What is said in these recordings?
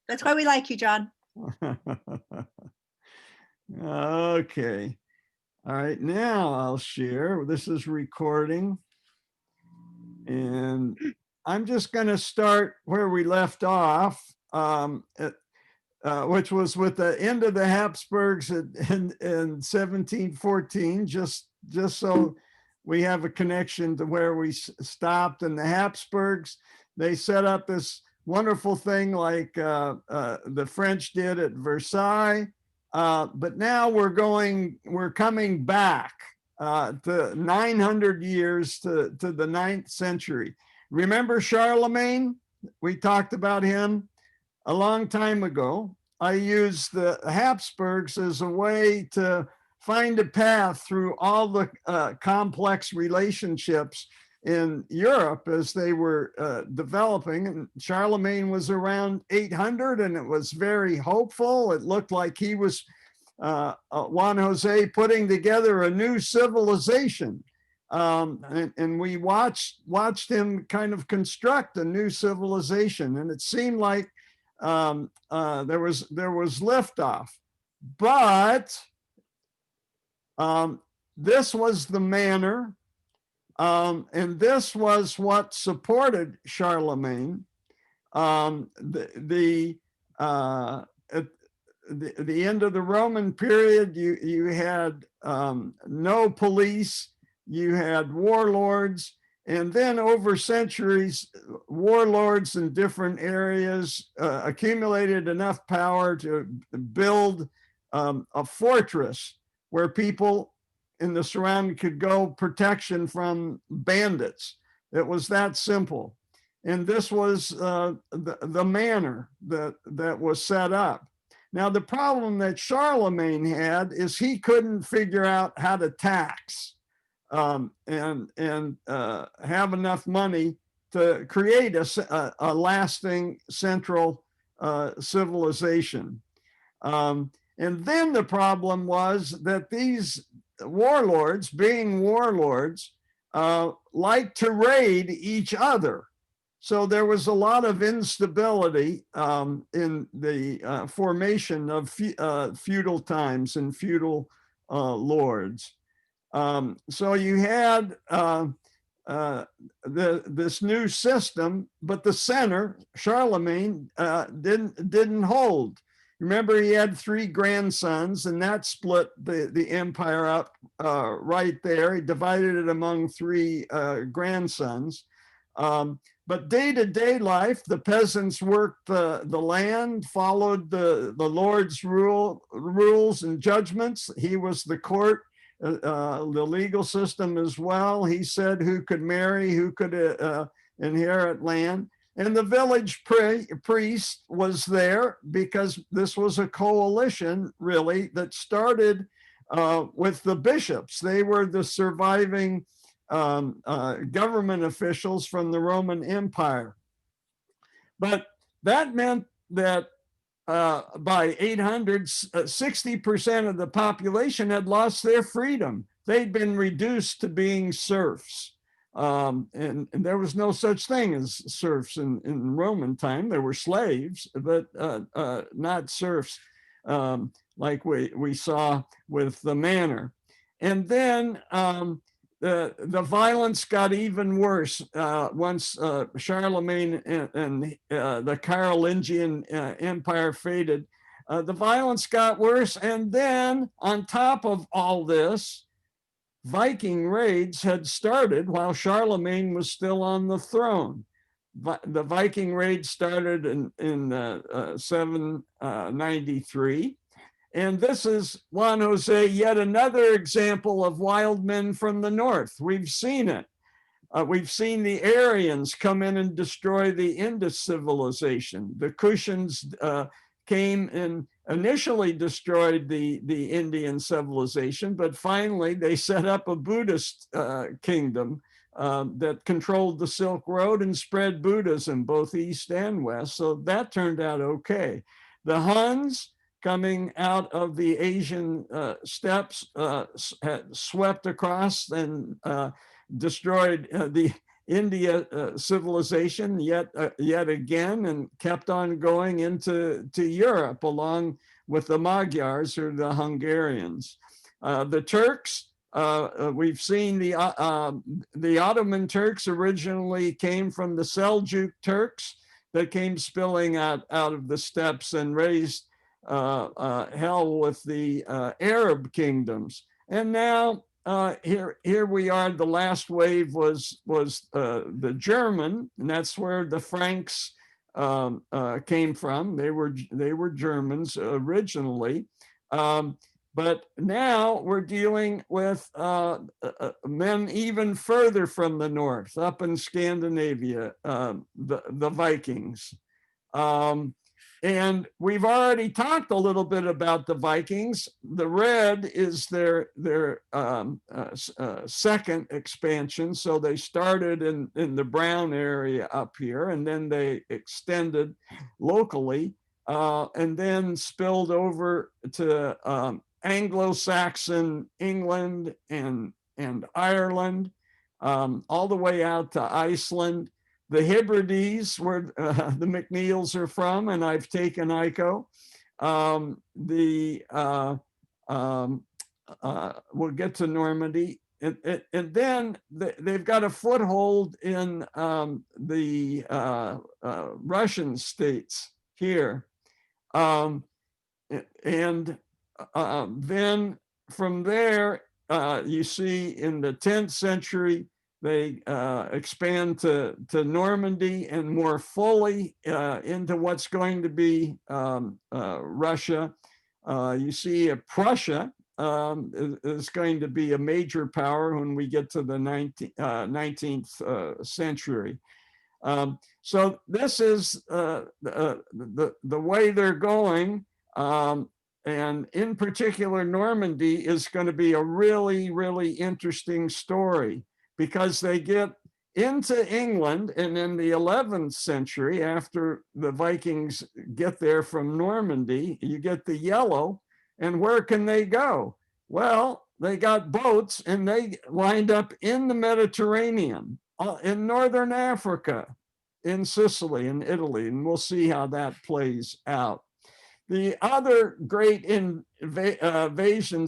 That's why we like you, John. Okay. All right, now I'll share. This is recording. And I'm just going to start where we left off, which was with the end of the Habsburgs in 1714, just so we have a connection to where we stopped. And the Habsburgs, they set up this wonderful thing like the French did at Versailles. But now we're coming back to 900 years to the 9th century. Remember Charlemagne? We talked about him a long time ago. I used the Habsburgs as a way to find a path through all the complex relationships in Europe as they were developing. And Charlemagne was around 800, and it was very hopeful. It looked like he was, Juan Jose, putting together a new civilization. And we watched him kind of construct a new civilization, and it seemed like there was liftoff. But this was the manner. And this was what supported Charlemagne. The end of the Roman period, you had no police, you had warlords, and then over centuries, warlords in different areas accumulated enough power to build a fortress where people in the surrounding could go protection from bandits. It was that simple. And this was the manner that was set up. Now, the problem that Charlemagne had is he couldn't figure out how to tax and have enough money to create a lasting central civilization. And then the problem was that these warlords, being warlords, like to raid each other. So there was a lot of instability in the formation of feudal times and feudal lords. So you had this new system, but the center, Charlemagne, didn't hold. Remember, he had 3 grandsons, and that split the empire up right there. He divided it among 3 grandsons. But day-to-day life, the peasants worked the land, followed the Lord's rules and judgments. He was the court, the legal system as well. He said who could marry, who could inherit land. And the village priest was there because this was a coalition, really, that started with the bishops. They were the surviving government officials from the Roman Empire. But that meant that by 800, 60% of the population had lost their freedom. They'd been reduced to being serfs. And there was no such thing as serfs in Roman time. There were slaves, but not serfs like we saw with the manor. And then the violence got even worse once Charlemagne and the Carolingian Empire faded. The violence got worse, and then on top of all this, Viking raids had started while Charlemagne was still on the throne. The Viking raids started in 793. And this is, Juan Jose, yet another example of wild men from the north. We've seen it. We've seen the Aryans come in and destroy the Indus civilization. The Kushans came and initially destroyed the Indian civilization, but finally they set up a Buddhist kingdom that controlled the Silk Road and spread Buddhism both east and west. So that turned out okay. The Huns, coming out of the Asian steppes, had swept across and destroyed the India civilization yet again, and kept on going into Europe along with the Magyars or the Hungarians. The Turks, we've seen the Ottoman Turks originally came from the Seljuk Turks that came spilling out of the steppes and raised hell with the Arab kingdoms. And now here we are. The last wave was the German, and that's where the Franks came from. They were Germans originally, but now we're dealing with men even further from the north, up in Scandinavia, the Vikings. And we've already talked a little bit about the Vikings. The red is their second expansion. So they started in the brown area up here, and then they extended locally, and then spilled over to Anglo-Saxon England and Ireland, all the way out to Iceland. The Hebrides, where the McNeils are from, and I've taken Ico. We'll get to Normandy. And then they've got a foothold in the Russian states here. And then from there, you see in the 10th century, they expand to Normandy and more fully into what's going to be Russia. You see Prussia is going to be a major power when we get to the 19th century. So this is the way they're going. And in particular, Normandy is going to be a really, really interesting story, because they get into England, and in the 11th century, after the Vikings get there from Normandy, you get the yellow, and where can they go? Well, they got boats, and they lined up in the Mediterranean, in Northern Africa, in Sicily, in Italy, and we'll see how that plays out. The other great invasions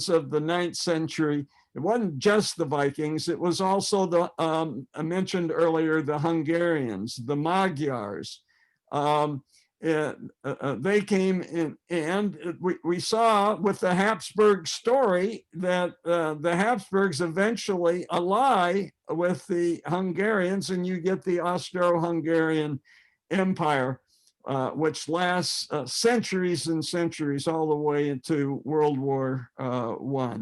of the 9th century, it wasn't just the Vikings, it was also the, I mentioned earlier, the Hungarians, the Magyars. They came in, and we saw with the Habsburg story that the Habsburgs eventually ally with the Hungarians, and you get the Austro-Hungarian Empire, which lasts centuries and centuries, all the way into World War I.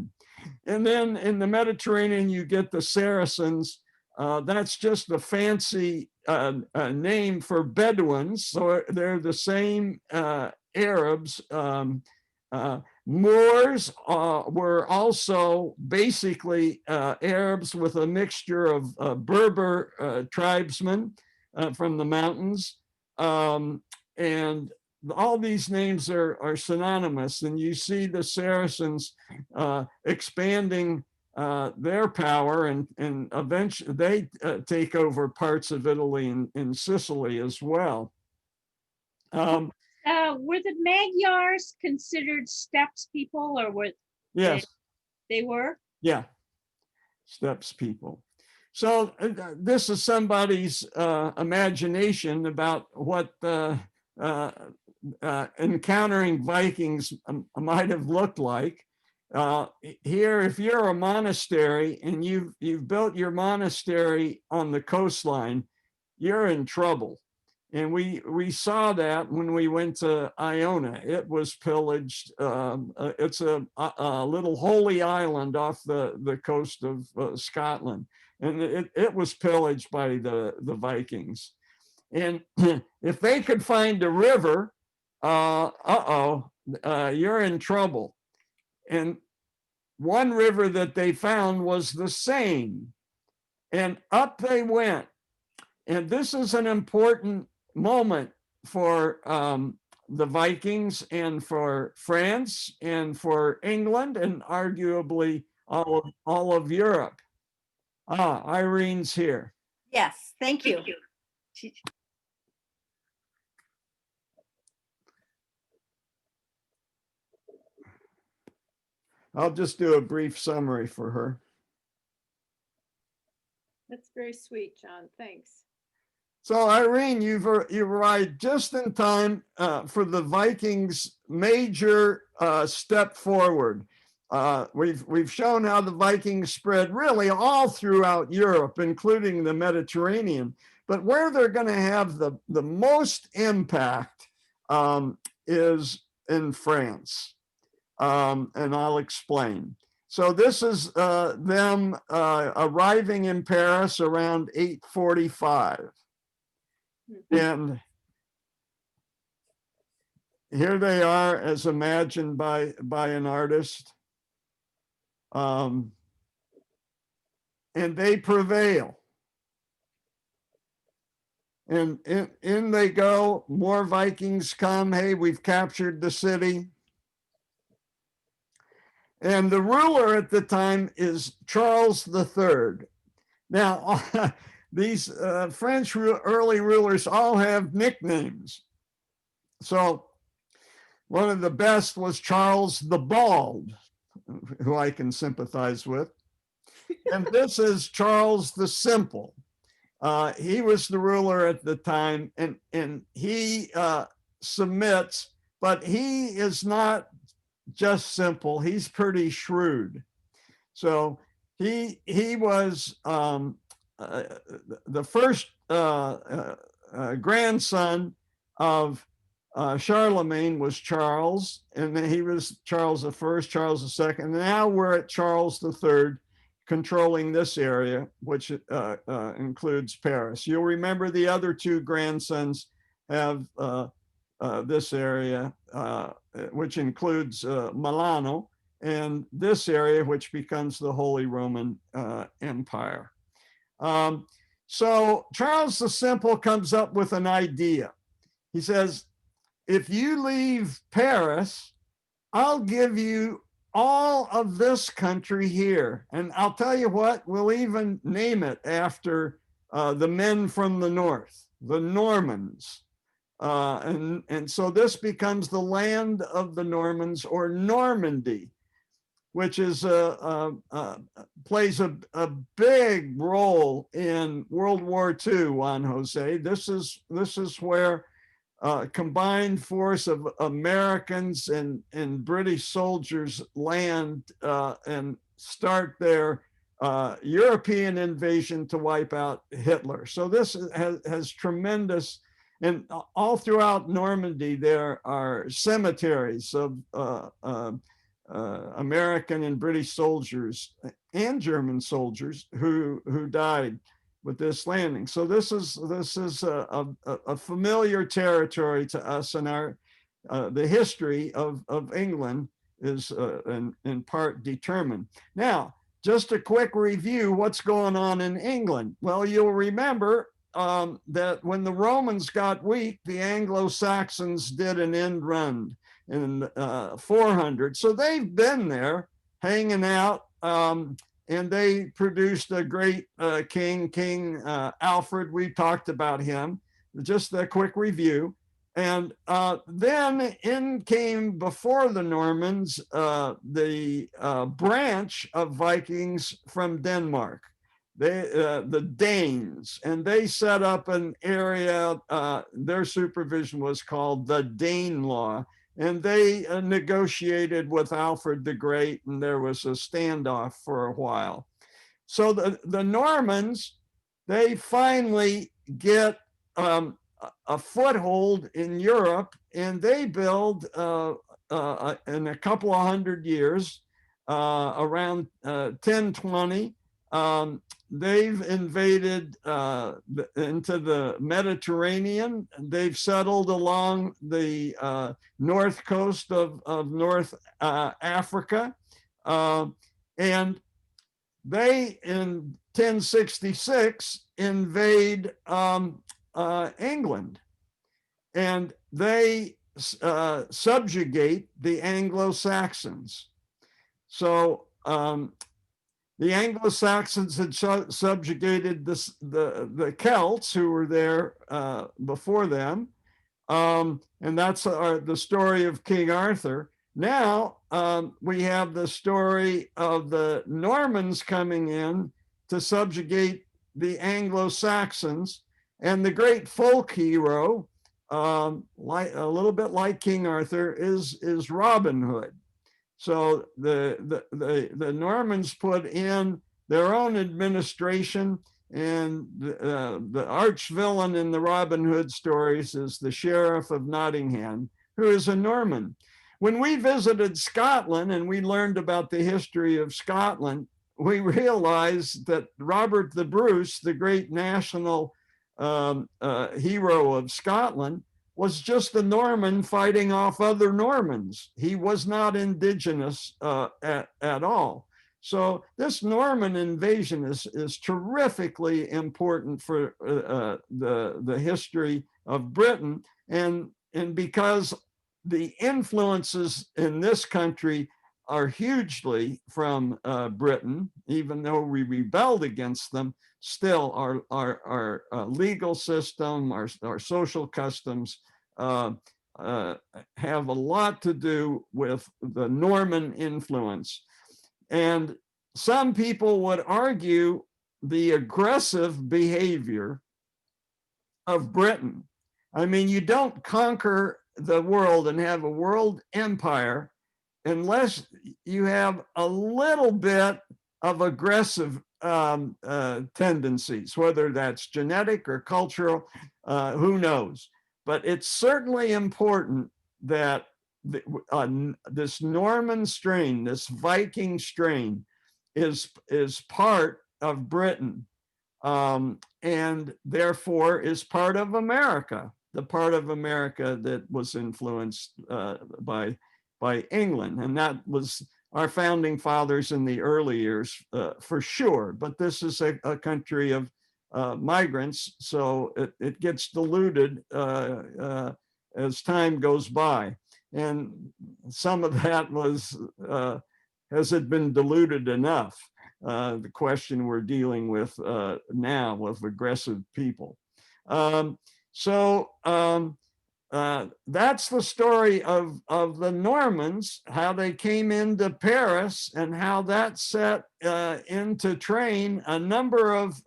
And then in the Mediterranean, you get the Saracens. That's just a fancy name for Bedouins. So they're the same Arabs. Moors were also basically Arabs with a mixture of Berber tribesmen from the mountains. And all these names are synonymous, and you see the Saracens expanding their power, and eventually they take over parts of Italy and Sicily as well. Were the Magyars considered steppes people, or were yes, they were? Yeah, steppes people. So this is somebody's imagination about what encountering Vikings might have looked like. Here, if you're a monastery and you've built your monastery on the coastline, you're in trouble. And we saw that when we went to Iona. It was pillaged. It's a little holy island off the coast of Scotland. And it was pillaged by the Vikings. And if they could find a river, you're in trouble. And one river that they found was the Seine. And up they went. And this is an important moment for the Vikings and for France and for England and arguably all of Europe. Irene's here. Yes, thank you. I'll just do a brief summary for her. That's very sweet, John. Thanks. So Irene, you've arrived just in time for the Vikings' major step forward. We've shown how the Vikings spread really all throughout Europe, including the Mediterranean. But where they're going to have the most impact is in France. And I'll explain. So this is them arriving in Paris around 845. And here they are as imagined by an artist. And they prevail. And in they go, more Vikings come. Hey, we've captured the city. And the ruler at the time is Charles III. Now, these French early rulers all have nicknames. So one of the best was Charles the Bald, who I can sympathize with. And this is Charles the Simple. He was the ruler at the time, and he submits, but he is not just simple. He's pretty shrewd. So he was the first grandson of Charlemagne was Charles, and then he was Charles I, Charles II. Now we're at Charles III, controlling this area, which includes Paris. You'll remember the other two grandsons have this area, which includes Milano, and this area, which becomes the Holy Roman Empire. So Charles the Simple comes up with an idea. He says, if you leave Paris, I'll give you all of this country here. And I'll tell you what, we'll even name it after the men from the north, the Normans. And so this becomes the land of the Normans, or Normandy, which is plays a big role in World War II, Juan Jose. This is where combined force of Americans and British soldiers land and start their European invasion to wipe out Hitler. So this has tremendous. And all throughout Normandy, there are cemeteries of American and British soldiers and German soldiers who died with this landing. So this is a familiar territory to us, and our the history of England is in part determined. Now, just a quick review, what's going on in England? Well, you'll remember that when the Romans got weak, the Anglo-Saxons did an end run in 400. So they've been there hanging out, and they produced a great King Alfred. We talked about him, just a quick review. And then in came, before the Normans, the branch of Vikings from Denmark. The Danes, and they set up an area, their supervision was called the Danelaw, and they negotiated with Alfred the Great, and there was a standoff for a while. So the Normans, they finally get a foothold in Europe, and they build in a couple of hundred years, around 1020, they've invaded into the Mediterranean. They've settled along the north coast of North Africa. And they, in 1066, invade England. And they subjugate the Anglo-Saxons. So The Anglo-Saxons had subjugated the Celts who were there before them. And that's the story of King Arthur. Now we have the story of the Normans coming in to subjugate the Anglo-Saxons, and the great folk hero, like a little bit like King Arthur, is Robin Hood. So the Normans put in their own administration, and the arch villain in the Robin Hood stories is the Sheriff of Nottingham, who is a Norman. When we visited Scotland and we learned about the history of Scotland, we realized that Robert the Bruce, the great national hero of Scotland, was just a Norman fighting off other Normans. He was not indigenous at all. So this Norman invasion is terrifically important for the history of Britain. And because the influences in this country are hugely from Britain, even though we rebelled against them, still our legal system, our social customs have a lot to do with the Norman influence. And some people would argue the aggressive behavior of Britain. I mean, you don't conquer the world and have a world empire unless you have a little bit of aggressive tendencies, whether that's genetic or cultural, who knows. But it's certainly important that this Norman strain, this Viking strain, is part of Britain, and therefore is part of America, the part of America that was influenced by England. And that was our founding fathers in the early years, for sure. But this is a country of migrants, so it gets diluted as time goes by. And some of that was, has it been diluted enough? The question we're dealing with now with aggressive people. That's the story of the Normans, how they came into Paris and how that set into train a number of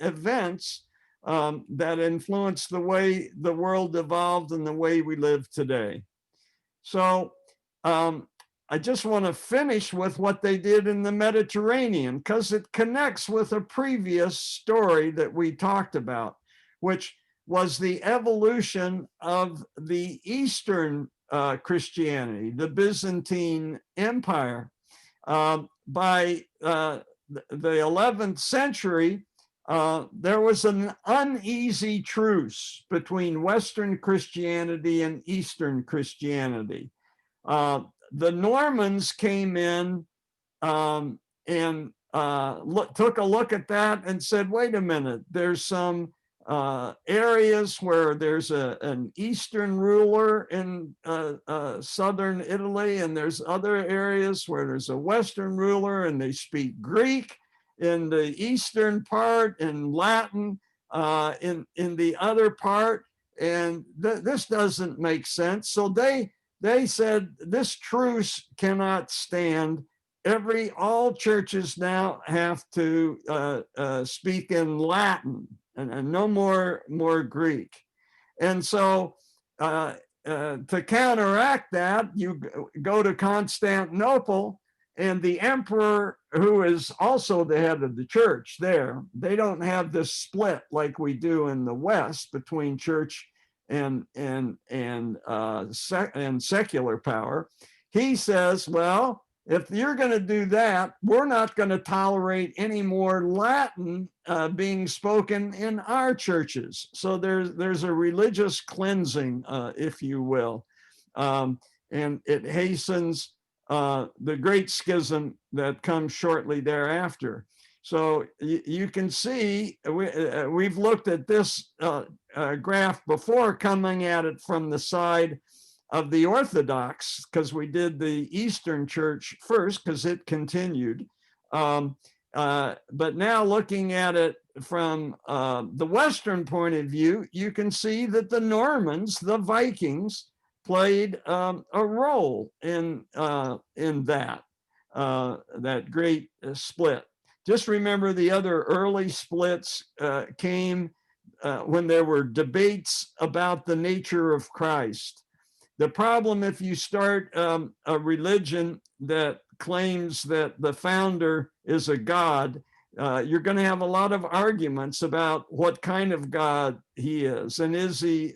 events that influenced the way the world evolved and the way we live today. So I just want to finish with what they did in the Mediterranean, because it connects with a previous story that we talked about, which was the evolution of the Eastern Christianity, the Byzantine Empire. By the 11th century, there was an uneasy truce between Western Christianity and Eastern Christianity. The Normans came in and took a look at that and said, wait a minute, there's some areas where there's an Eastern ruler in southern Italy, and there's other areas where there's a Western ruler and they speak Greek in the eastern part and Latin in the other part, and this doesn't make sense. So they said this truce cannot stand. All churches now have to speak in Latin and no more Greek. And so to counteract that, you go to Constantinople, and the emperor, who is also the head of the church there, they don't have this split like we do in the West between church and secular power. He says, well, if you're going to do that, we're not going to tolerate any more Latin being spoken in our churches. So there's a religious cleansing, if you will, and it hastens the Great Schism that comes shortly thereafter. So you can see, we've looked at this graph before, coming at it from the side of the Orthodox, because we did the Eastern Church first, because it continued. but now looking at it from the Western point of view, you can see that the Normans, the Vikings, played a role in that great split. Just remember the other early splits came when there were debates about the nature of Christ. The problem if you start a religion that claims that the founder is a god, you're going to have a lot of arguments about what kind of God he is, and is he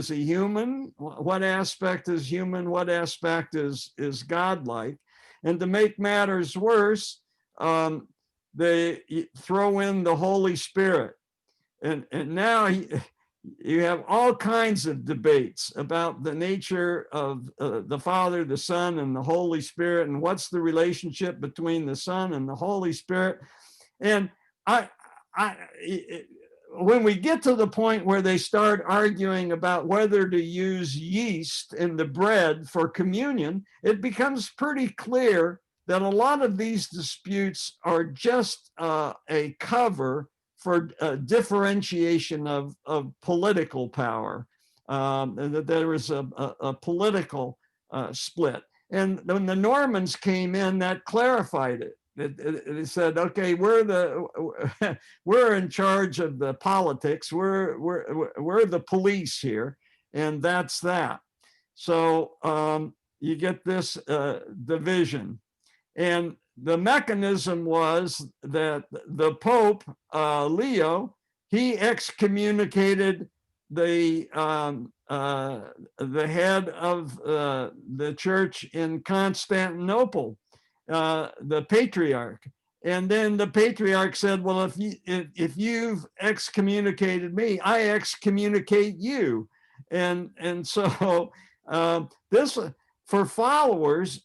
human? What aspect is human? What aspect is godlike? And to make matters worse, they throw in the Holy Spirit, and now you have all kinds of debates about the nature of the Father, the Son, and the Holy Spirit, and what's the relationship between the Son and the Holy Spirit. And when we get to the point where they start arguing about whether to use yeast in the bread for communion, it becomes pretty clear that a lot of these disputes are just a cover for differentiation of political power, that there was a political split. And when the Normans came in, that clarified it. It said, okay, we're in charge of the politics. We're the police here, and that's that. So you get this division. And the mechanism was that the Pope, Leo, he excommunicated the head of the church in Constantinople, the patriarch. And then the patriarch said, well, if you've excommunicated me, I excommunicate you. And so this, for followers,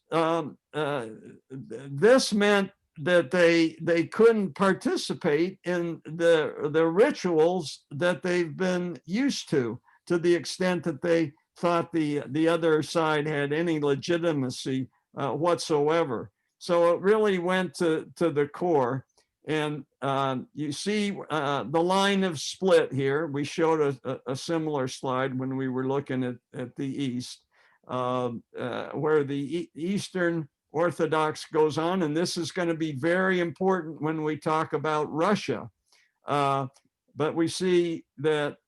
this meant that they couldn't participate in the rituals that they've been used to the extent that they thought the other side had any legitimacy whatsoever. So it really went to the core. And you see the line of split here. We showed a similar slide when we were looking at the East, where the Eastern Orthodox goes on, and this is going to be very important when we talk about Russia. But we see that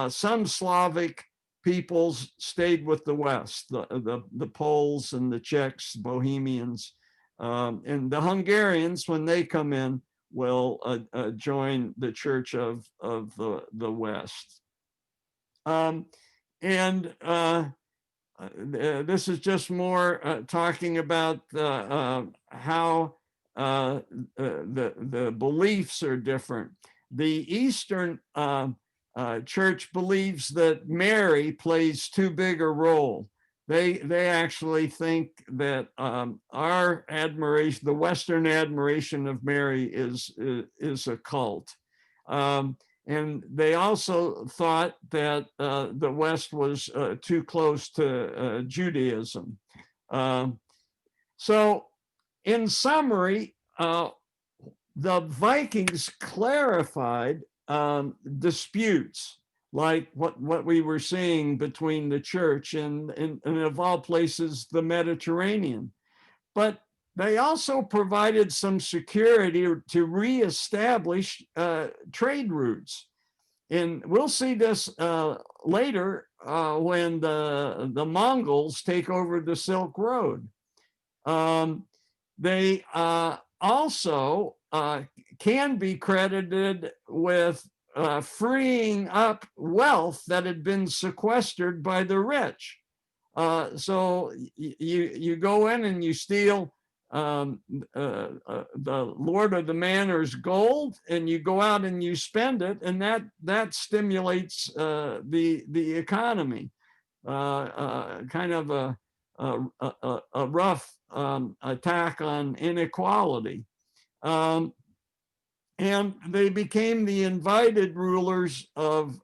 some Slavic peoples stayed with the West, the Poles and the Czechs, Bohemians, and the Hungarians, when they come in, will join the Church of the West. This is just more talking about how the beliefs are different. The Eastern Church believes that Mary plays too big a role. They actually think that our admiration, the Western admiration of Mary, is a cult. And they also thought that the West was too close to Judaism. So in summary, the Vikings clarified disputes like what we were seeing between the church and of all places, the Mediterranean. But they also provided some security to reestablish trade routes. And we'll see this later when the Mongols take over the Silk Road. They also can be credited with freeing up wealth that had been sequestered by the rich. So you go in and you steal the Lord of the Manor's gold, and you go out and you spend it, and that stimulates the economy. Kind of a rough attack on inequality. And they became the invited rulers of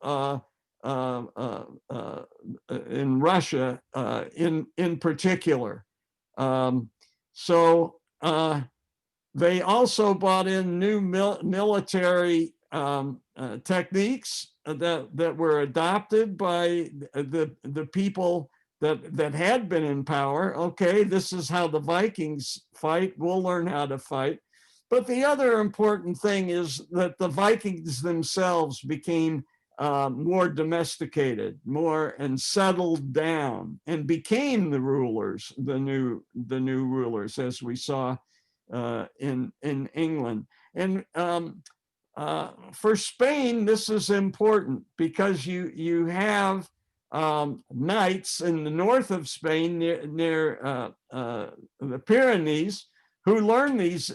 in Russia in particular. So They also brought in new military techniques that were adopted by the people that had been in power. Okay, this is how the Vikings fight. We'll learn how to fight. But the other important thing is that the Vikings themselves became more domesticated, more and settled down, and became the rulers, the new rulers, as we saw in England. And for Spain, this is important because you have knights in the north of Spain near the Pyrenees who learn these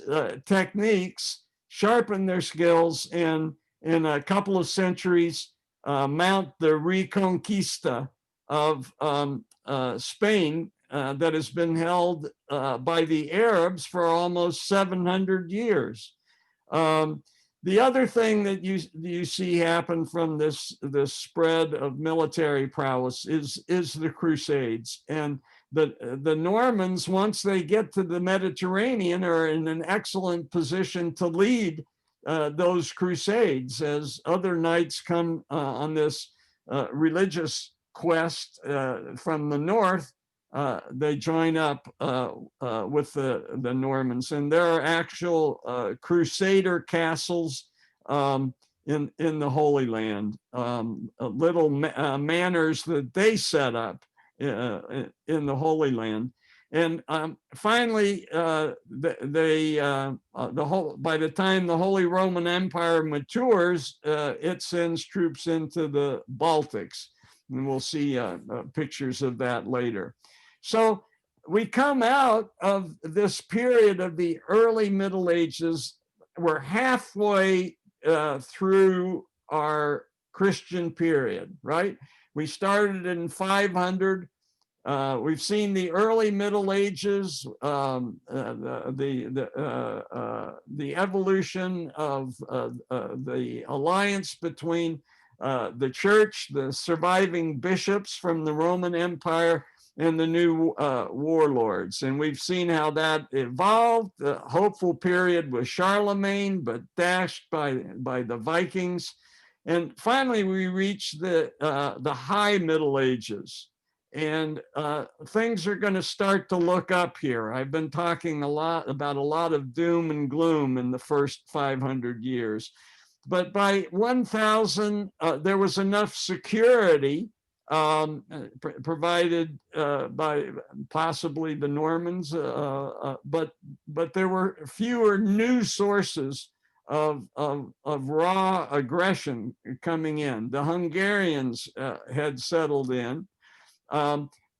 techniques, sharpen their skills, and in a couple of centuries mount the Reconquista of Spain that has been held by the Arabs for almost 700 years. The other thing that you see happen from this spread of military prowess is the Crusades. And the Normans, once they get to the Mediterranean, are in an excellent position to lead those crusades as other knights come on this religious quest from the north. They join up with the Normans, and there are actual crusader castles in the Holy Land, little manors that they set up in the Holy Land. And finally, by the time the Holy Roman Empire matures, it sends troops into the Baltics, and we'll see pictures of that later. So we come out of this period of the early Middle Ages. We're halfway through our Christian period, right? We started in 500. We've seen the early Middle Ages, the evolution of the alliance between the church, the surviving bishops from the Roman Empire, and the new warlords. And we've seen how that evolved. The hopeful period was Charlemagne, but dashed by the Vikings. And finally, we reach the high Middle Ages. And things are going to start to look up here. I've been talking about a lot of doom and gloom in the first 500 years. But by 1000, there was enough security provided by possibly the Normans, but there were fewer new sources of raw aggression coming in. The Hungarians had settled in.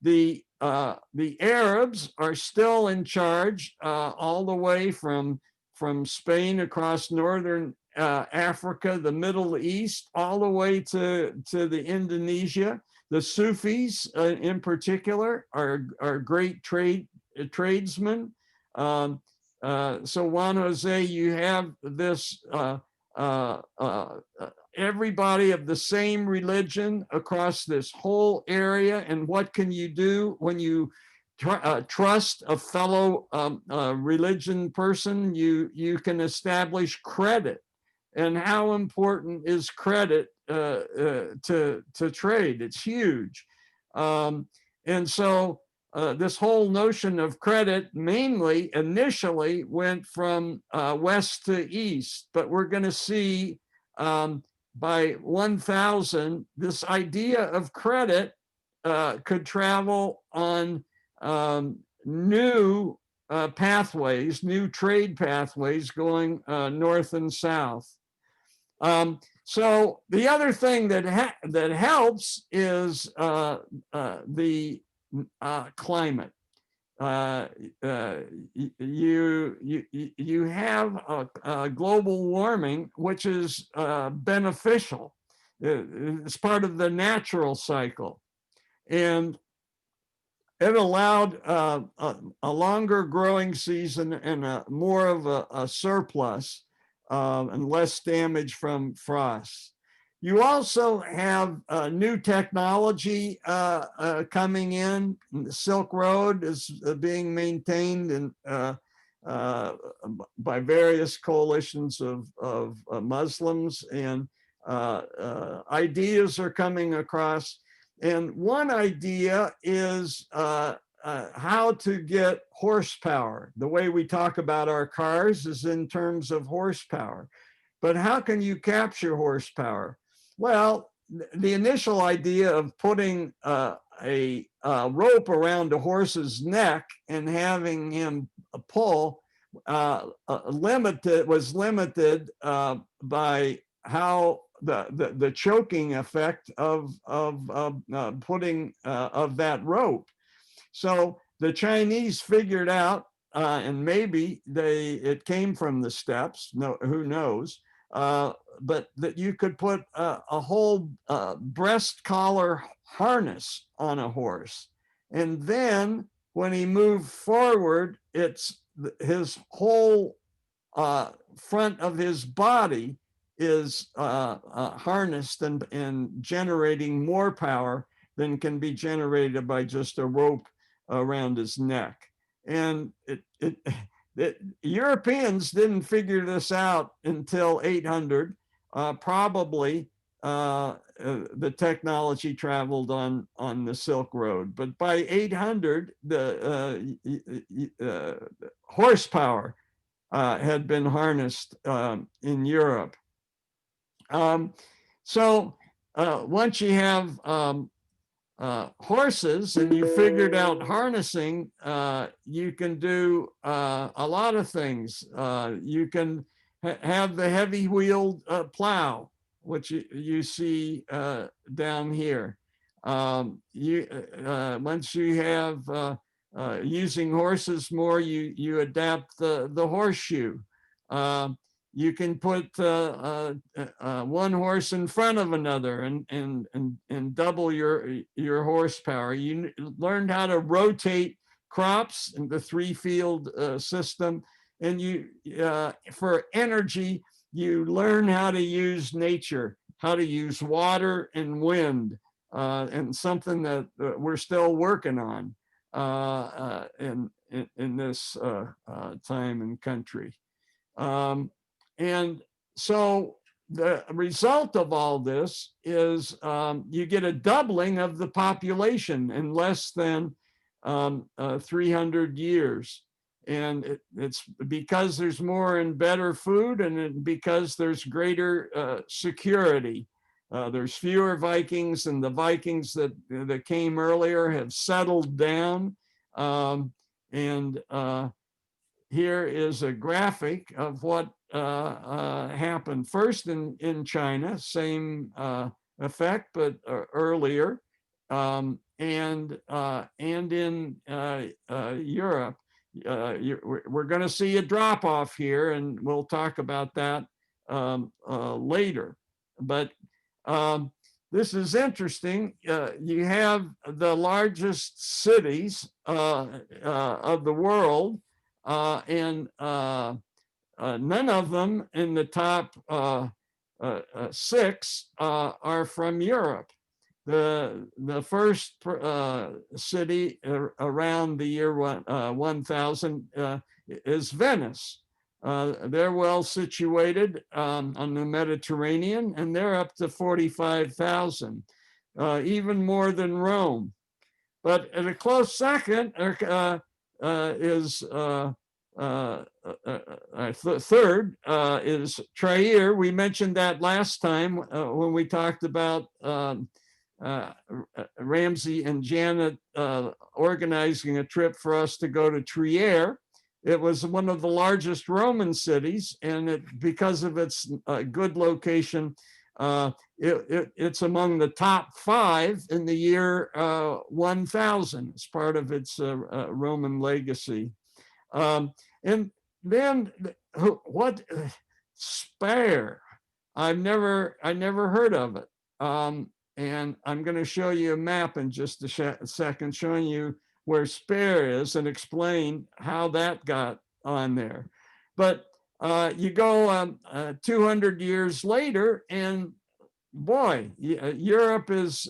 The Arabs are still in charge all the way from Spain across northern Africa, the Middle East, all the way to the Indonesia. The Sufis, in particular, are great tradesmen. So Juan Jose, you have this everybody of the same religion across this whole area. And what can you do when you trust a fellow religion person? You can establish credit. And how important is credit to trade? It's huge. And so this whole notion of credit mainly initially went from west to east, but we're going to see by 1000, this idea of credit could travel on new pathways, new trade pathways going north and south. So the other thing that helps is the climate. You have a global warming, which is beneficial. It's part of the natural cycle, and it allowed a longer growing season and more of a surplus and less damage from frost. You also have new technology coming in. The Silk Road is being maintained, and by various coalitions of Muslims, and ideas are coming across. And one idea is how to get horsepower. The way we talk about our cars is in terms of horsepower. But how can you capture horsepower? Well, the initial idea of putting a rope around a horse's neck and having him pull was limited by how the choking effect of putting of that rope. So the Chinese figured out, and maybe it came from the steppes. No, who knows? But that you could put a whole breast collar harness on a horse, and then when he moved forward, it's his whole front of his body is harnessed and generating more power than can be generated by just a rope around his neck. And Europeans didn't figure this out until 800. Probably the technology traveled on the Silk Road, but by 800, the horsepower had been harnessed in Europe. So once you have horses and you figured out harnessing, you can do a lot of things. You can have the heavy wheeled plow, which you see down here. Once you have using horses more, you adapt the horseshoe. You can put one horse in front of another and double your horsepower. You learned how to rotate crops in the 3-field system, and you for energy you learn how to use nature, how to use water and wind, and something that we're still working on in this time and country. And so the result of all this is you get a doubling of the population in less than 300 years. And it's because there's more and better food, and because there's greater security. There's fewer Vikings, and the Vikings that came earlier have settled down. Here is a graphic of what happened first in China, same effect, but earlier, and in Europe. We're going to see a drop off here, and we'll talk about that later. But this is interesting. You have the largest cities of the world, and none of them in the top 6 are from Europe. The first city around the year 1000 is Venice. They're well situated on the Mediterranean, and they're up to 45,000, even more than Rome. But at a close second is third is Trier. We mentioned that last time when we talked about Ramsey and Janet organizing a trip for us to go to Trier. It was one of the largest Roman cities, and because of its good location, it's among the top 5 in the year 1000. It's part of its Roman legacy. And then what Speyer? I never heard of it. And I'm going to show you a map in just a second, showing you where Speyer is and explain how that got on there. But you go 200 years later, and boy, Europe has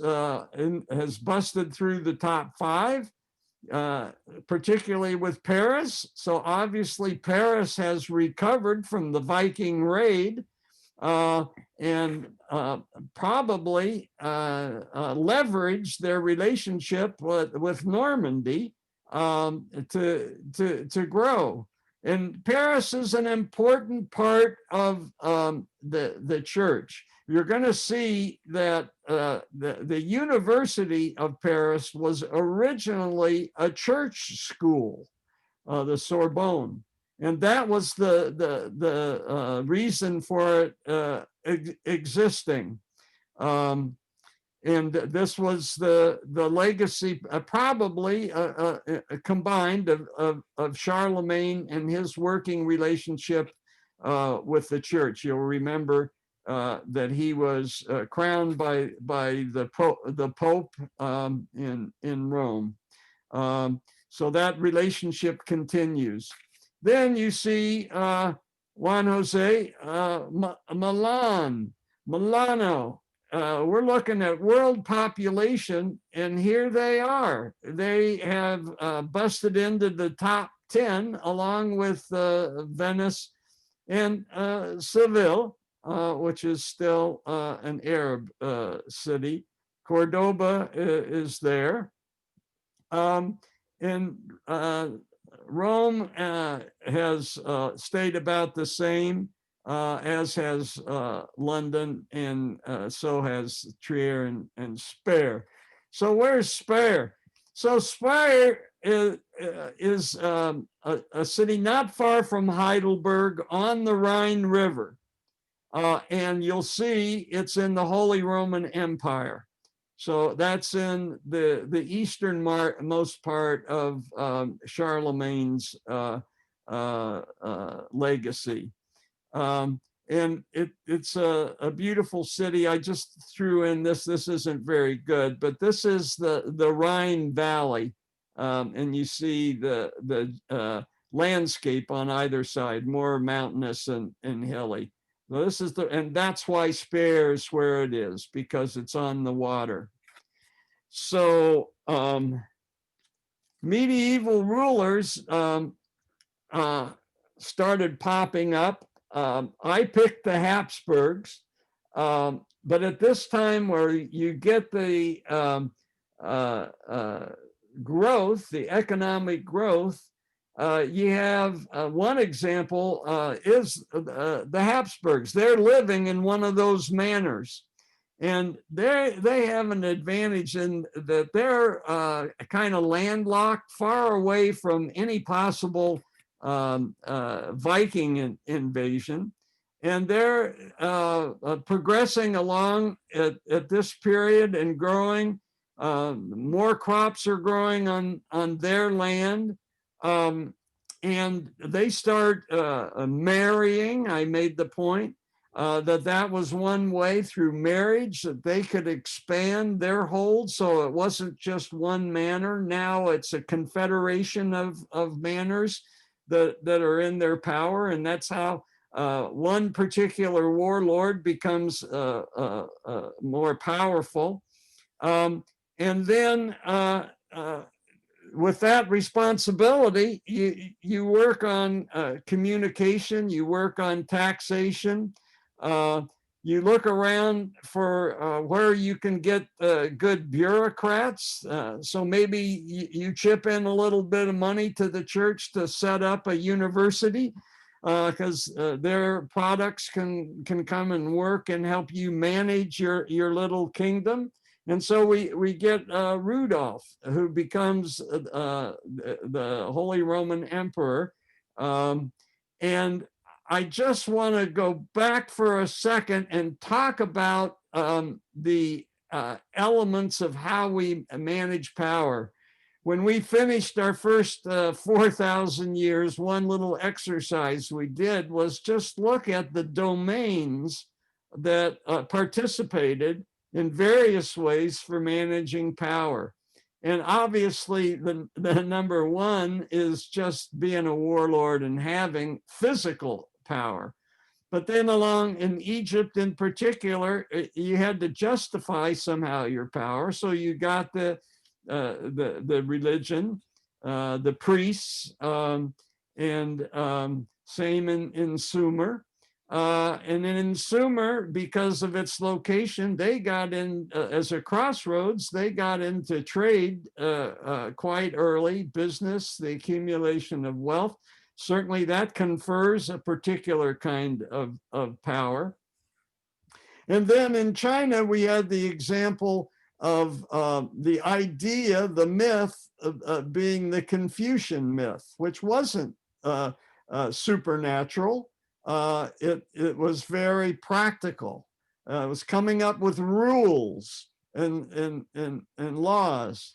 busted through the top 5, particularly with Paris. So obviously Paris has recovered from the Viking raid, and probably leveraged their relationship with Normandy to grow. And Paris is an important part of the church. You're going to see that the University of Paris was originally a church school, the Sorbonne. And that was the reason for it existing. And this was the legacy, probably combined of Charlemagne and his working relationship with the church. You'll remember that he was crowned by the Pope in Rome. So that relationship continues. Then you see Juan Jose Milano. We're looking at world population, and here they are. They have busted into the top 10 along with Venice and Seville, which is still an Arab city. Cordoba is there. And Rome has stayed about the same, as has London, and so has Trier and Speyer. So where's Speyer? So Speyer is a city not far from Heidelberg on the Rhine River. And you'll see it's in the Holy Roman Empire. So that's in the easternmost part of Charlemagne's legacy. And it's a beautiful city. I just threw in this isn't very good, but this is the Rhine Valley. And you see the landscape on either side, more mountainous and hilly. So this is and that's why Speyer is where it is, because it's on the water. So medieval rulers started popping up. I picked the Habsburgs, but at this time where you get the growth, the economic growth, you have one example is the Habsburgs. They're living in one of those manors. And they have an advantage in that they're kind of landlocked, far away from any possible Viking invasion. And they're progressing along at this period and growing. More crops are growing on their land. And they start marrying. I made the point that was one way, through marriage, that they could expand their hold. So it wasn't just one manor. Now it's a confederation of manors that are in their power. And that's how one particular warlord becomes more powerful. And then with that responsibility, you work on communication, you work on taxation, you look around for where you can get good bureaucrats. So maybe you chip in a little bit of money to the church to set up a university, because their products can come and work and help you manage your little kingdom. And so we get Rudolph, who becomes the Holy Roman Emperor. And I just want to go back for a second and talk about the elements of how we manage power. When we finished our first 4,000 years, one little exercise we did was just look at the domains that participated in various ways for managing power. And obviously the number one is just being a warlord and having physical power. But then along in Egypt in particular, you had to justify somehow your power. So you got the religion. the priests, and same in Sumer. And then in Sumer, because of its location, they got in as a crossroads, they got into trade quite early, business, the accumulation of wealth. Certainly that confers a particular kind of power. And then in China, we had the example of the idea, the myth of being the Confucian myth, which wasn't supernatural. It was very practical. It was coming up with rules and laws.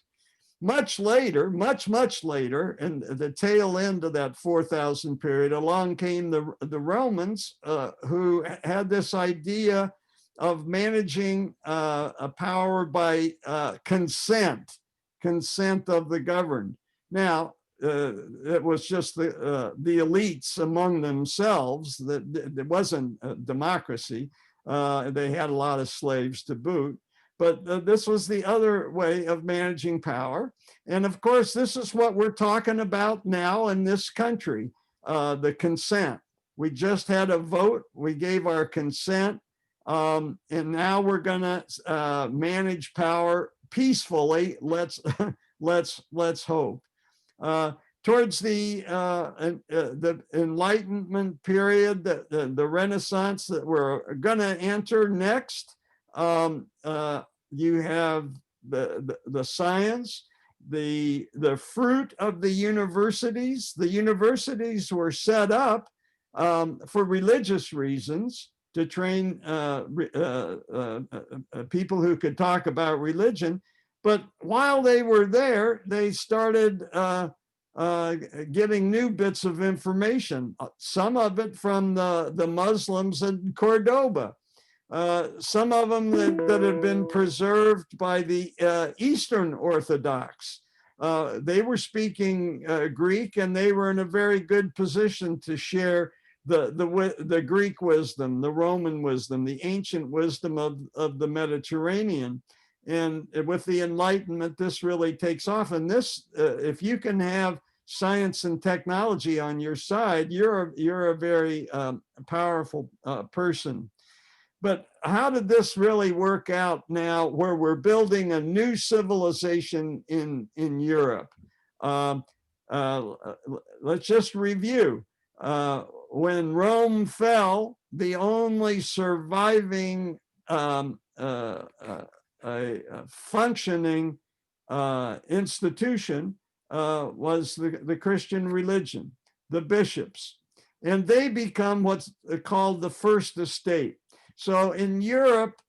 Much later, much later, in the tail end of that 4,000 period, along came the Romans, who had this idea of managing a power by consent of the governed. Now, it was just the elites among themselves. That it wasn't a democracy. They had a lot of slaves to boot. But this was the other way of managing power. And of course, this is what we're talking about now in this country, the consent. We just had a vote. We gave our consent. And now we're going to manage power peacefully. Let's hope. Towards the Enlightenment period, the Renaissance that we're going to enter next, you have the science, the fruit of the universities. The universities were set up for religious reasons, to train people who could talk about religion. But while they were there, they started getting new bits of information, some of it from the Muslims in Cordoba, some of them that had been preserved by the Eastern Orthodox. They were speaking Greek, and they were in a very good position to share the Greek wisdom, the Roman wisdom, the ancient wisdom of the Mediterranean. And with the Enlightenment, this really takes off. And this, if you can have science and technology on your side, you're a very powerful person. But how did this really work out now, where we're building a new civilization in Europe? Let's just review. When Rome fell, the only surviving functioning institution was the Christian religion, the bishops, and they become what's called the first estate. So in Europe,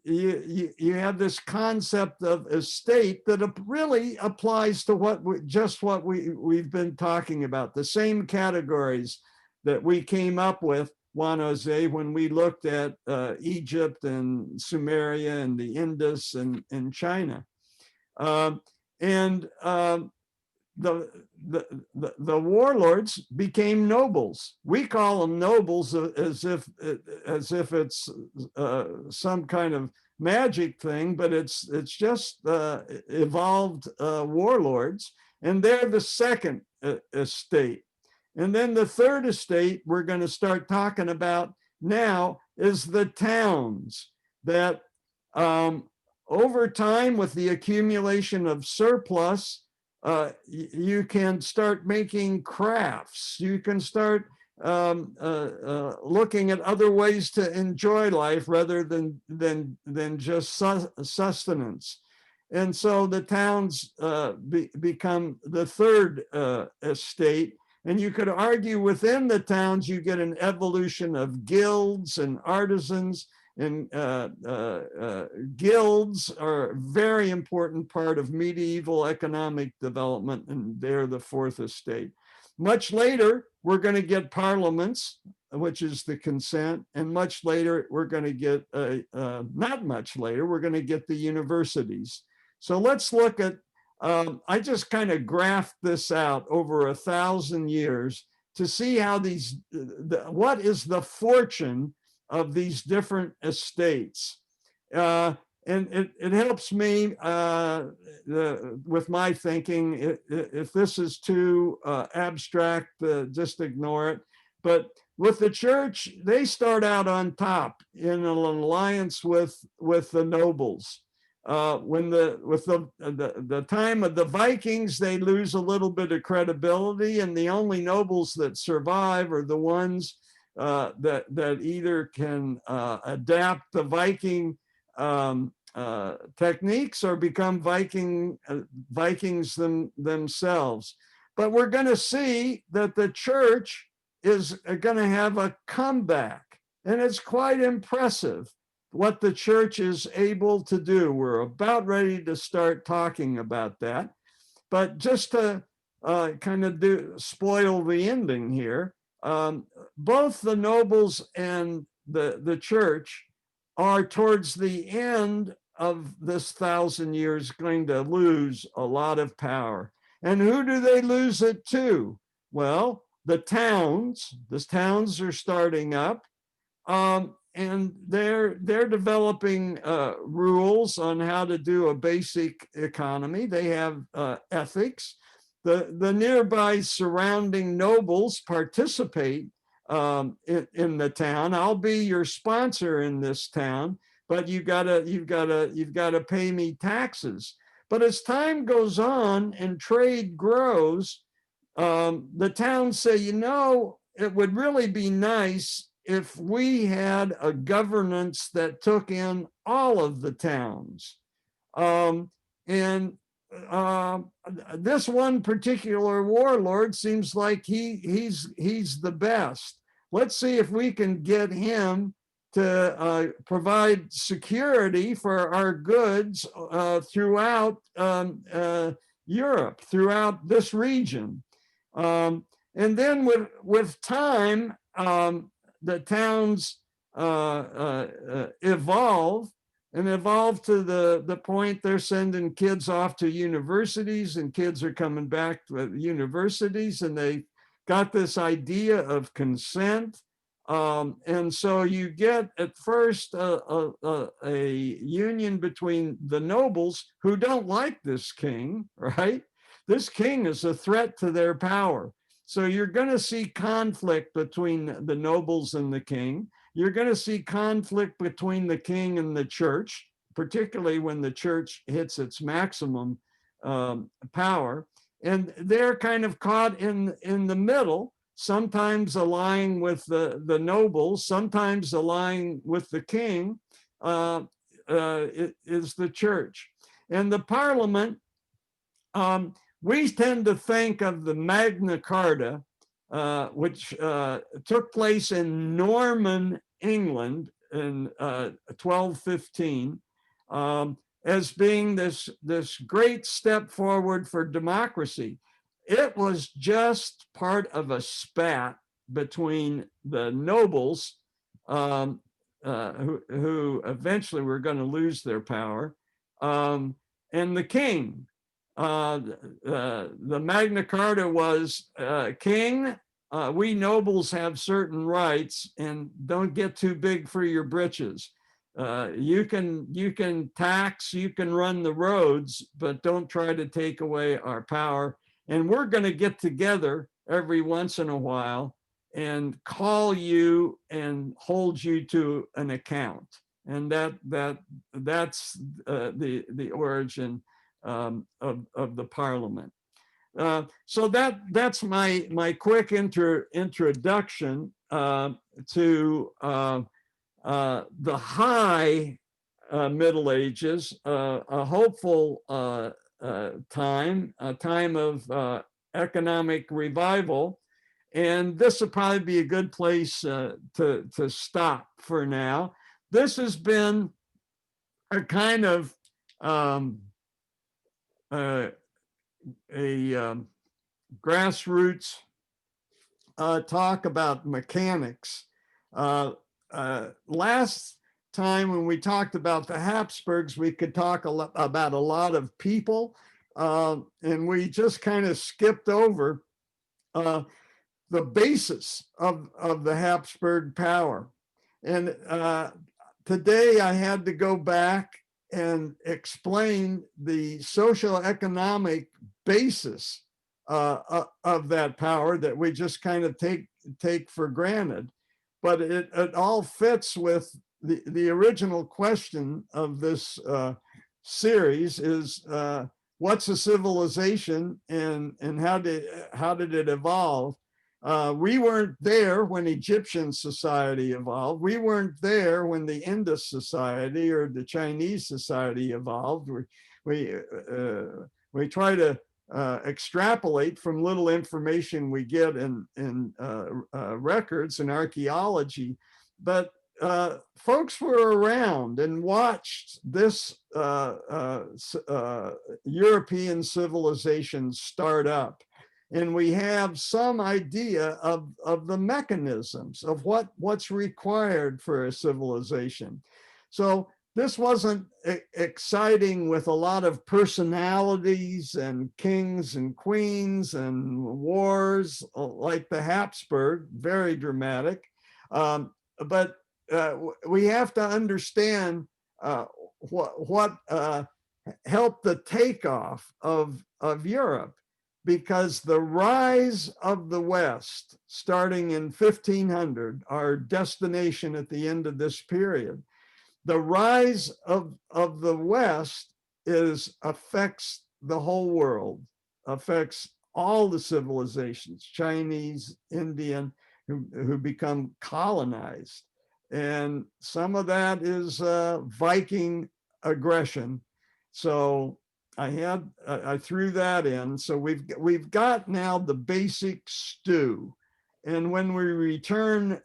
you have this concept of estate that really applies to what we've been talking about, the same categories that we came up with, Juan Jose, when we looked at Egypt and Sumeria and the Indus and China. The warlords became nobles. We call them nobles as if it's some kind of magic thing, but it's just evolved warlords, and they're the second estate. And then the third estate we're going to start talking about now is the towns that over time, with the accumulation of surplus, you can start making crafts. You can start looking at other ways to enjoy life rather than just sustenance. And so the towns become the third estate. And you could argue within the towns, you get an evolution of guilds and artisans. And guilds are a very important part of medieval economic development, and they're the fourth estate. Much later, we're going to get parliaments, which is the consent, and much later, we're going to get, not much later, we're going to get the universities. So let's look at, I just kind of graphed this out over 1,000 years to see how what is the fortune of these different estates. and it helps me with my thinking. If this is too abstract, just ignore it. But with the church, they start out on top in an alliance with the nobles. With the time of the Vikings, they lose a little bit of credibility, and the only nobles that survive are the ones that either can adapt the Viking techniques or become Vikings themselves. But we're going to see that the church is going to have a comeback, and it's quite impressive what the church is able to do. We're about ready to start talking about that, but just to kind of spoil the ending here, both the nobles and the church are towards the end of this 1,000 years going to lose a lot of power. And who do they lose it to? Well, the towns are starting up, and they're developing rules on how to do a basic economy. They have ethics. The nearby surrounding nobles participate in the town. I'll be your sponsor in this town, but you've got to pay me taxes. But as time goes on and trade grows, the towns say, it would really be nice if we had a governance that took in all of the towns. And this one particular warlord seems like he's the best. Let's see if we can get him to provide security for our goods throughout Europe, throughout this region. And then with time, the towns evolve to the point they're sending kids off to universities, and kids are coming back to universities, and they got this idea of consent. And so you get at first a union between the nobles who don't like this king, right? This king is a threat to their power. So you're going to see conflict between the nobles and the king. You're going to see conflict between the king and the church, particularly when the church hits its maximum power. And they're kind of caught in the middle, sometimes allying with the nobles, sometimes allying with the king, is the church. And the parliament, we tend to think of the Magna Carta, which took place in Norman England in 1215, as being this great step forward for democracy. It was just part of a spat between the nobles, who eventually were going to lose their power, and the king. The Magna Carta was, king, we nobles have certain rights, and don't get too big for your britches. You can tax, you can run the roads, but don't try to take away our power. And we're going to get together every once in a while and call you and hold you to an account. And that's the origin of the parliament. So that's my quick introduction to the high Middle Ages, a hopeful time, a time of economic revival. And this will probably be a good place to stop for now. This has been a kind of grassroots talk about mechanics. Last time when we talked about the Habsburgs, we could talk about a lot of people, and we just kind of skipped over the basis of the Habsburg power. And today I had to go back and explain the social economic basis of that power that we just kind of take for granted. But it all fits with the original question of this series is what's a civilization and how did it evolve? We weren't there when Egyptian society evolved. We weren't there when the Indus society or the Chinese society evolved. We try to extrapolate from little information we get in records and archaeology, but folks were around and watched this European civilization start up. And we have some idea of the mechanisms of what's required for a civilization. So this wasn't exciting with a lot of personalities and kings and queens and wars like the Habsburg, very dramatic. But we have to understand what helped the takeoff of Europe, because the rise of the West, starting in 1500, our destination at the end of this period, the rise of the West affects the whole world, affects all the civilizations, Chinese, Indian, who become colonized. And some of that is Viking aggression. So I threw that in. So we've got now the basic stew. And when we return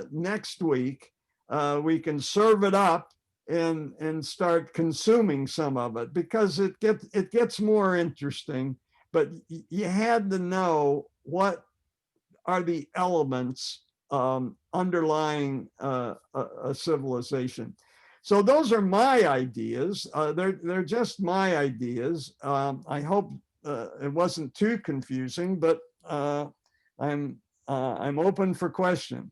next week, we can serve it up and start consuming some of it, because it gets more interesting. But you had to know what are the elements underlying a civilization. So those are my ideas. They're just my ideas. I hope it wasn't too confusing, but I'm open for question.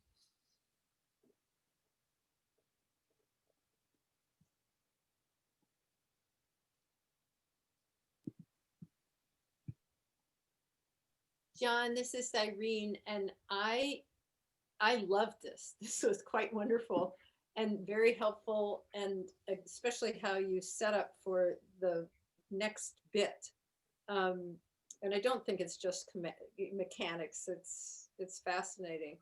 John, this is Irene, and I loved this. This was quite wonderful and very helpful, and especially how you set up for the next bit. And I don't think it's just mechanics. It's fascinating.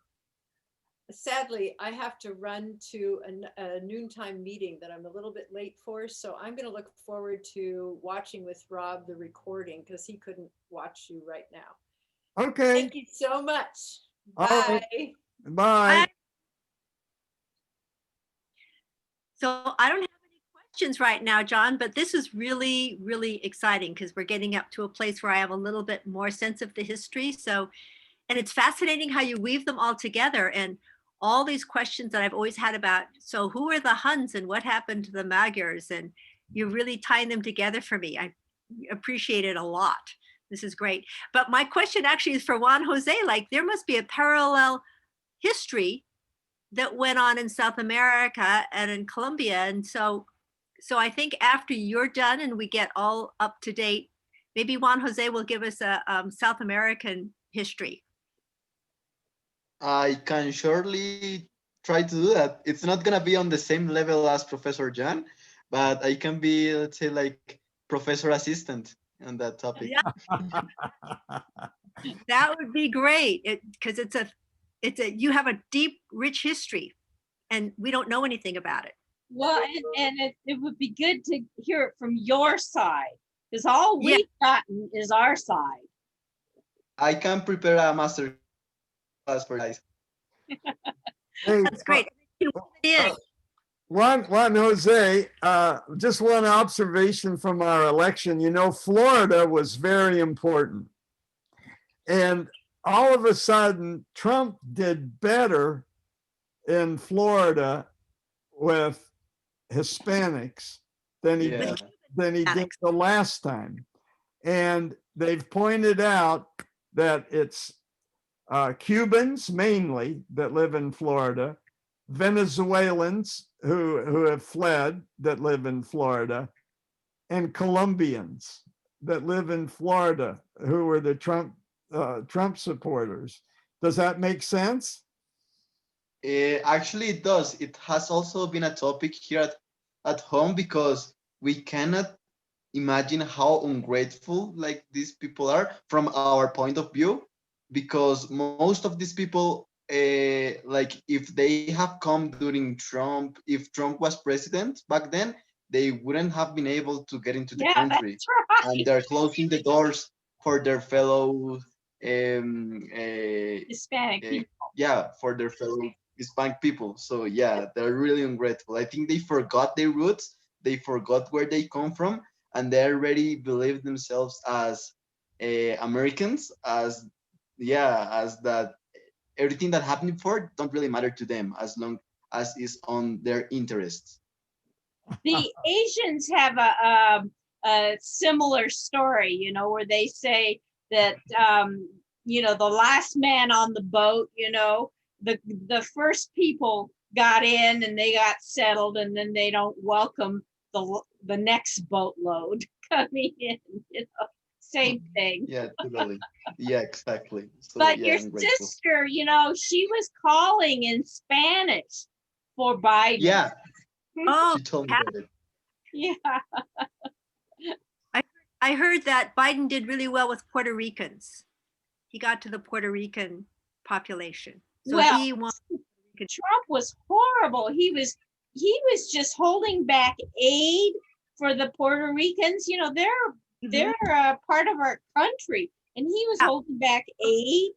Sadly, I have to run to a noontime meeting that I'm a little bit late for, so I'm going to look forward to watching with Rob the recording, because he couldn't watch you right now. Okay. Thank you so much. Bye. Right. Bye. So I don't have any questions right now, John, but this is really, really exciting, because we're getting up to a place where I have a little bit more sense of the history. So, and it's fascinating how you weave them all together, and all these questions that I've always had about, so who are the Huns and what happened to the Magyars? And you're really tying them together for me. I appreciate it a lot. This is great. But my question actually is for Juan Jose. Like, there must be a parallel history that went on in South America and in Colombia. And so I think after you're done and we get all up to date, maybe Juan Jose will give us a South American history. I can surely try to do that. It's not going to be on the same level as Professor John, but I can be, let's say, like professor assistant on that topic. Yeah. That would be great, because you have a deep, rich history, and we don't know anything about it. Well, and it would be good to hear it from your side, because all we've gotten is our side. I can prepare a master class for guys. Hey, That's great. Juan Jose, just one observation from our election. You know, Florida was very important. And all of a sudden, Trump did better in Florida with Hispanics than he did the last time. And they've pointed out that it's Cubans mainly that live in Florida, Venezuelans who have fled that live in Florida, and Colombians that live in Florida who are the Trump supporters. Does that make sense? Actually, it does. It has also been a topic here at home because we cannot imagine how ungrateful like these people are from our point of view, because most of these people, like if they have come during Trump, if Trump was president back then, they wouldn't have been able to get into the Yeah, country, that's right. and they're closing the doors for their fellow Hispanic uh, people. yeah, for their fellow Hispanic people. So yeah, they're really ungrateful. I think they forgot their roots, they forgot where they come from, and they already believe themselves as Americans, as yeah, as that everything that happened before don't really matter to them as long as is on their interests. The Asians have a similar story, you know, where they say that, you know, the last man on the boat, you know, the first people got in and they got settled, and then they don't welcome the next boatload coming in, you know, same thing. Yeah, totally. Yeah, exactly. So But yeah, your ungrateful. sister, you know, she was calling in Spanish for Biden. Yeah, Oh, she told me about it. Yeah. I heard that Biden did really well with Puerto Ricans. He got to the Puerto Rican population. So Well, he won. Trump was horrible. He was just holding back aid for the Puerto Ricans. You know, they're part of our country, and he was Yeah. holding back aid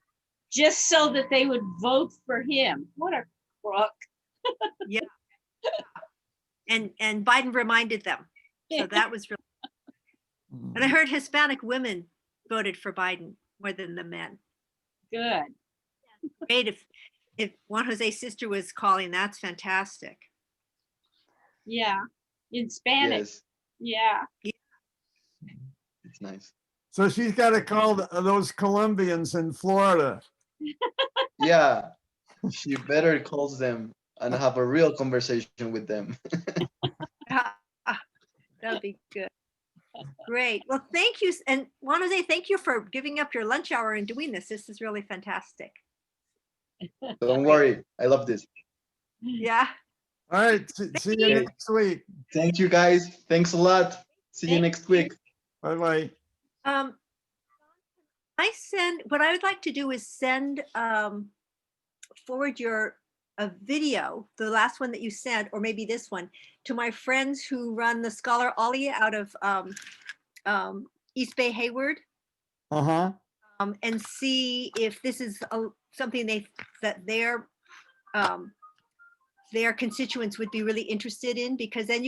just so that they would vote for him. What a crook! Yeah. And Biden reminded them. So that was really, and I heard Hispanic women voted for Biden more than the men. Good. Great if Juan Jose's sister was calling, that's fantastic. Yeah, in Spanish. Yes, Yeah. it's nice. So she's got to call those Colombians in Florida. Yeah, she better calls them and have a real conversation with them. That'd be good. Great. Well, thank you. And Juan Jose, thank you for giving up your lunch hour and doing this. This is really fantastic. Don't worry, I love this. Yeah. All right. See you you. next week. Thank you guys. Thanks a lot. See you Thank next you. week. Bye-bye. What I would like to do is send forward a video, the last one that you sent, or maybe this one, to my friends who run the Scholar Ollie out of East Bay Hayward, Uh-huh. and see if this is something that their constituents would be really interested in, because then you